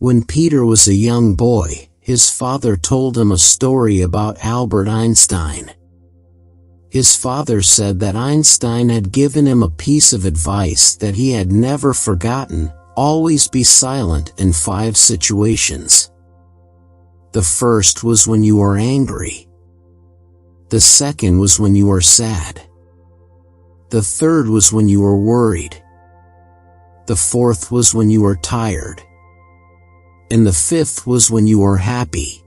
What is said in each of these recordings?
When Peter was a young boy, his father told him a story about Albert Einstein. His father said that Einstein had given him a piece of advice that he had never forgotten: always be silent in 5 situations. The first was when you are angry. The second was when you are sad. The third was when you are worried. The fourth was when you are tired. And the fifth was when you are happy.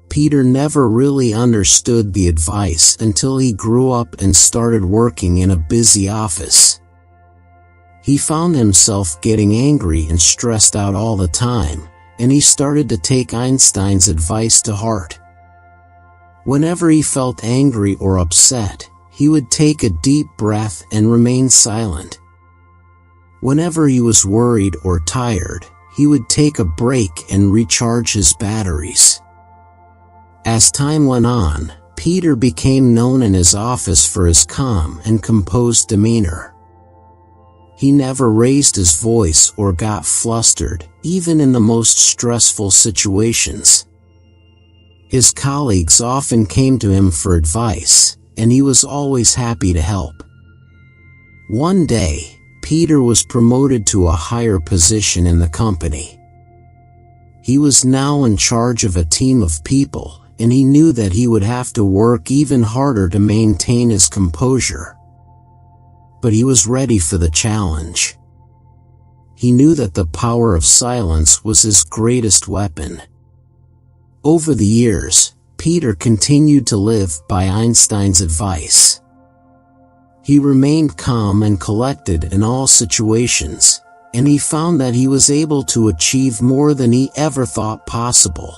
Peter never really understood the advice until he grew up and started working in a busy office. He found himself getting angry and stressed out all the time, and he started to take Einstein's advice to heart. Whenever he felt angry or upset, he would take a deep breath and remain silent. Whenever he was worried or tired, he would take a break and recharge his batteries. As time went on, Peter became known in his office for his calm and composed demeanor. He never raised his voice or got flustered, even in the most stressful situations. His colleagues often came to him for advice, and he was always happy to help. One day, Peter was promoted to a higher position in the company. He was now in charge of a team of people, and he knew that he would have to work even harder to maintain his composure. But he was ready for the challenge. He knew that the power of silence was his greatest weapon. Over the years, Peter continued to live by Einstein's advice. He remained calm and collected in all situations, and he found that he was able to achieve more than he ever thought possible.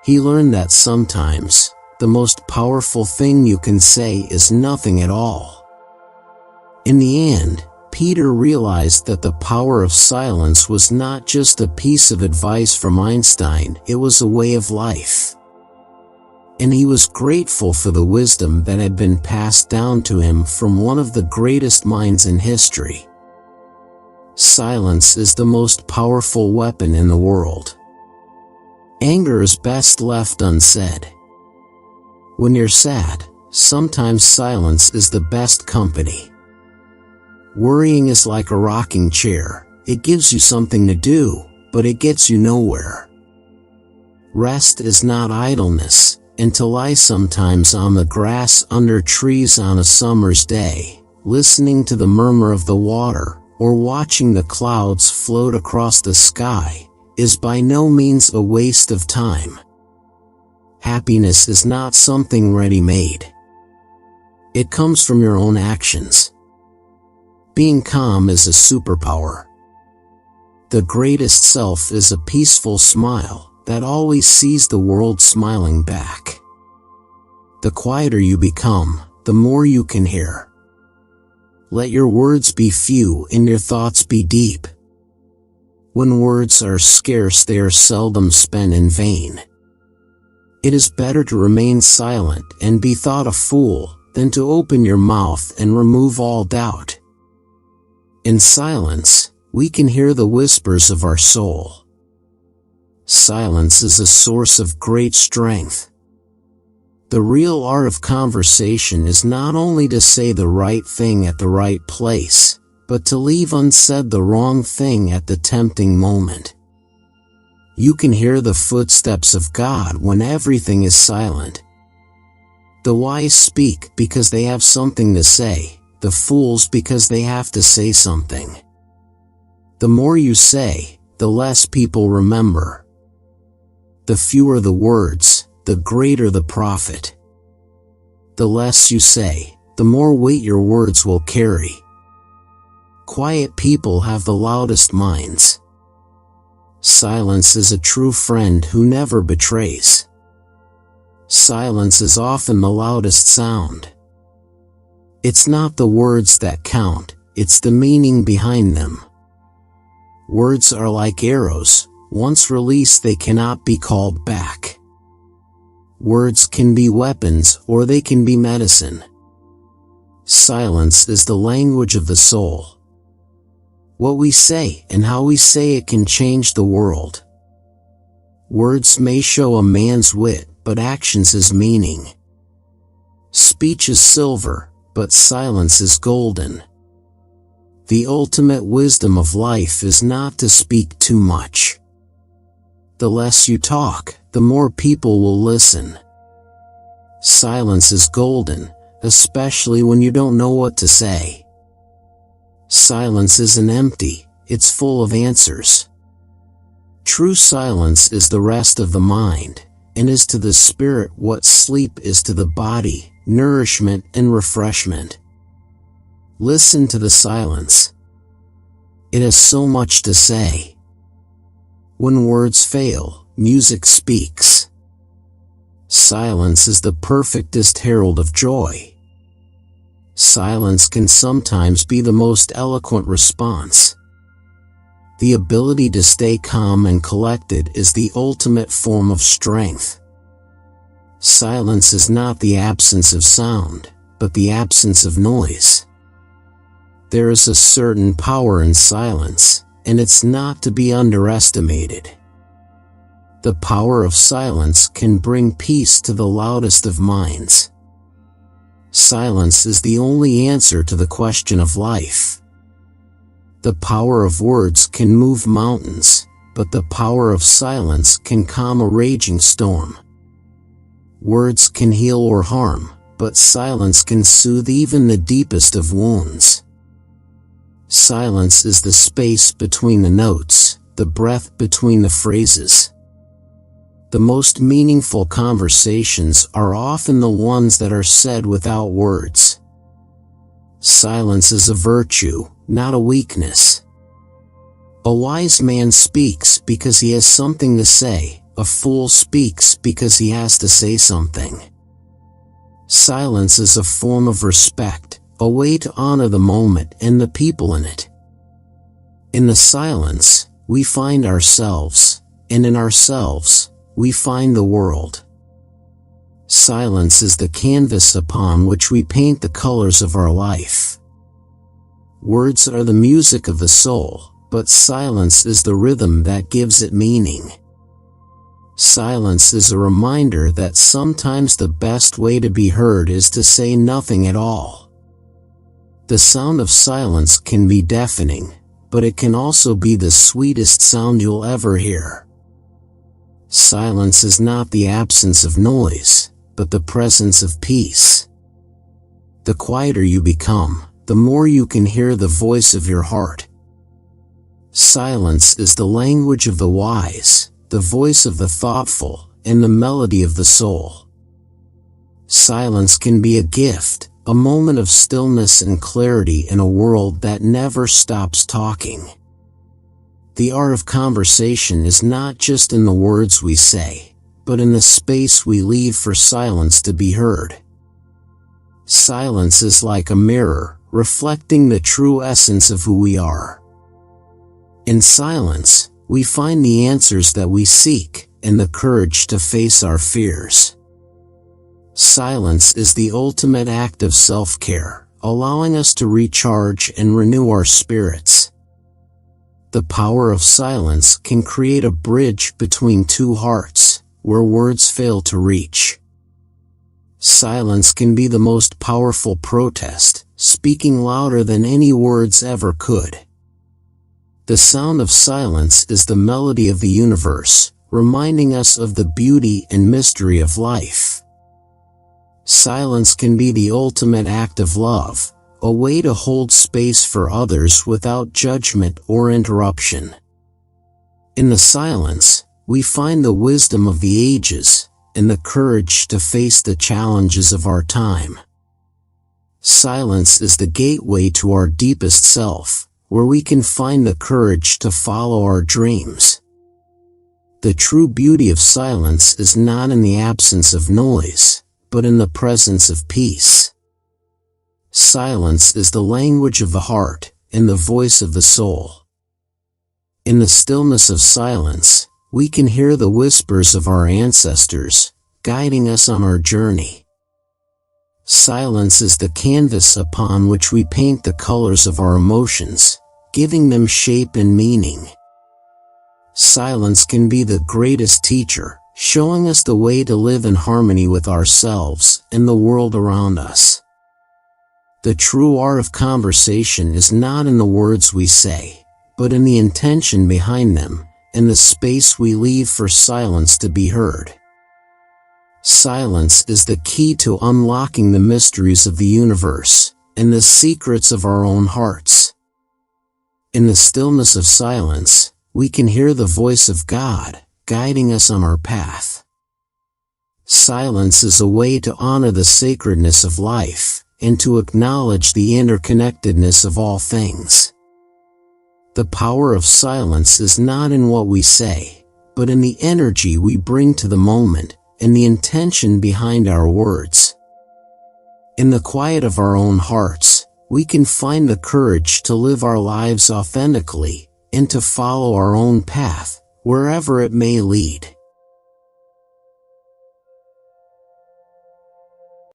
He learned that sometimes, the most powerful thing you can say is nothing at all. In the end, Peter realized that the power of silence was not just a piece of advice from Einstein, it was a way of life. And he was grateful for the wisdom that had been passed down to him from one of the greatest minds in history. Silence is the most powerful weapon in the world. Anger is best left unsaid. When you're sad, sometimes silence is the best company. Worrying is like a rocking chair. It gives you something to do, but it gets you nowhere. Rest is not idleness, and to lie sometimes on the grass under trees on a summer's day, listening to the murmur of the water, or watching the clouds float across the sky, is by no means a waste of time. Happiness is not something ready-made. It comes from your own actions. Being calm is a superpower. The greatest self is a peaceful smile that always sees the world smiling back. The quieter you become, the more you can hear. Let your words be few and your thoughts be deep. When words are scarce, they are seldom spent in vain. It is better to remain silent and be thought a fool than to open your mouth and remove all doubt. In silence, we can hear the whispers of our soul. Silence is a source of great strength. The real art of conversation is not only to say the right thing at the right place, but to leave unsaid the wrong thing at the tempting moment. You can hear the footsteps of God when everything is silent. The wise speak because they have something to say, the fools because they have to say something. The more you say, the less people remember. The fewer the words, the greater the profit. The less you say, the more weight your words will carry. Quiet people have the loudest minds. Silence is a true friend who never betrays. Silence is often the loudest sound. It's not the words that count, it's the meaning behind them. Words are like arrows, once released they cannot be called back. Words can be weapons or they can be medicine. Silence is the language of the soul. What we say and how we say it can change the world. Words may show a man's wit, but actions his meaning. Speech is silver, but silence is golden. The ultimate wisdom of life is not to speak too much. The less you talk, the more people will listen. Silence is golden, especially when you don't know what to say. Silence isn't empty, it's full of answers. True silence is the rest of the mind, and is to the spirit what sleep is to the body, nourishment and refreshment. Listen to the silence. It has so much to say. When words fail, music speaks. Silence is the perfectest herald of joy. Silence can sometimes be the most eloquent response. The ability to stay calm and collected is the ultimate form of strength. Silence is not the absence of sound, but the absence of noise. There is a certain power in silence, and it's not to be underestimated. The power of silence can bring peace to the loudest of minds. Silence is the only answer to the question of life. The power of words can move mountains, but the power of silence can calm a raging storm. Words can heal or harm, but silence can soothe even the deepest of wounds. Silence is the space between the notes, the breath between the phrases. The most meaningful conversations are often the ones that are said without words. Silence is a virtue, not a weakness. A wise man speaks because he has something to say, a fool speaks because he has to say something. Silence is a form of respect, a way to honor the moment and the people in it. In the silence, we find ourselves, and in ourselves, we find the world. Silence is the canvas upon which we paint the colors of our life. Words are the music of the soul, but silence is the rhythm that gives it meaning. Silence is a reminder that sometimes the best way to be heard is to say nothing at all. The sound of silence can be deafening, but it can also be the sweetest sound you'll ever hear. Silence is not the absence of noise, but the presence of peace. The quieter you become, the more you can hear the voice of your heart. Silence is the language of the wise, the voice of the thoughtful, and the melody of the soul. Silence can be a gift, a moment of stillness and clarity in a world that never stops talking. The art of conversation is not just in the words we say, but in the space we leave for silence to be heard. Silence is like a mirror, reflecting the true essence of who we are. In silence, we find the answers that we seek, and the courage to face our fears. Silence is the ultimate act of self-care, allowing us to recharge and renew our spirits. The power of silence can create a bridge between two hearts, where words fail to reach. Silence can be the most powerful protest, speaking louder than any words ever could. The sound of silence is the melody of the universe, reminding us of the beauty and mystery of life. Silence can be the ultimate act of love, a way to hold space for others without judgment or interruption. In the silence, we find the wisdom of the ages, and the courage to face the challenges of our time. Silence is the gateway to our deepest self, where we can find the courage to follow our dreams. The true beauty of silence is not in the absence of noise, but in the presence of peace. Silence is the language of the heart, and the voice of the soul. In the stillness of silence, we can hear the whispers of our ancestors, guiding us on our journey. Silence is the canvas upon which we paint the colors of our emotions, giving them shape and meaning. Silence can be the greatest teacher, showing us the way to live in harmony with ourselves and the world around us. The true art of conversation is not in the words we say, but in the intention behind them, and the space we leave for silence to be heard. Silence is the key to unlocking the mysteries of the universe and the secrets of our own hearts. In the stillness of silence, we can hear the voice of God, guiding us on our path. Silence is a way to honor the sacredness of life, and to acknowledge the interconnectedness of all things. The power of silence is not in what we say, but in the energy we bring to the moment, and the intention behind our words. In the quiet of our own hearts, we can find the courage to live our lives authentically, and to follow our own path, wherever it may lead.